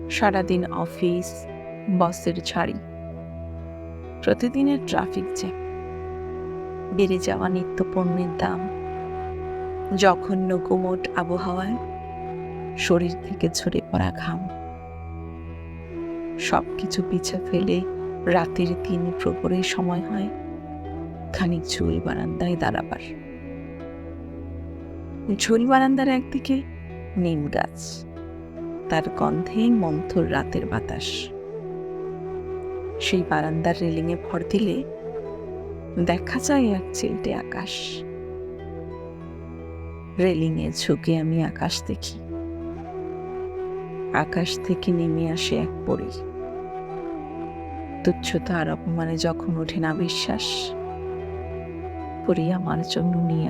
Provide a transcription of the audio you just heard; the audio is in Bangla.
সারাদিন অফিস, বসের ঝাড়ি, প্রতিদিনের ট্রাফিক জ্যাম, বেড়ে যাওয়া নিত্যপণ্যের দাম, জঘন্য গুমোট আবহাওয়ায় শরীর থেকে ঝরে পড়া ঘাম, সবকিছু পিছে ফেলে রাতের ৩ প্রহরের সময় হয় খানিক ঝুল বারান্দায় দাঁড়াবার। ঝুল বারান্দার একদিকে নিম গাছ, তার গন্ধে মন্থর রাতের বাতাস। সেই বারান্দার রেলিংয়ে ভর দিলে দেখা যায় এক চিলটে আকাশ। রেলিংয়ে ঝুঁকে আমি আকাশ দেখি। আকাশ থেকে নেমে আসে এক পরী। তুচ্ছতা আর অপমানে যখন ওঠে না বিশ্বাস, পরী আমার জন্য নিয়ে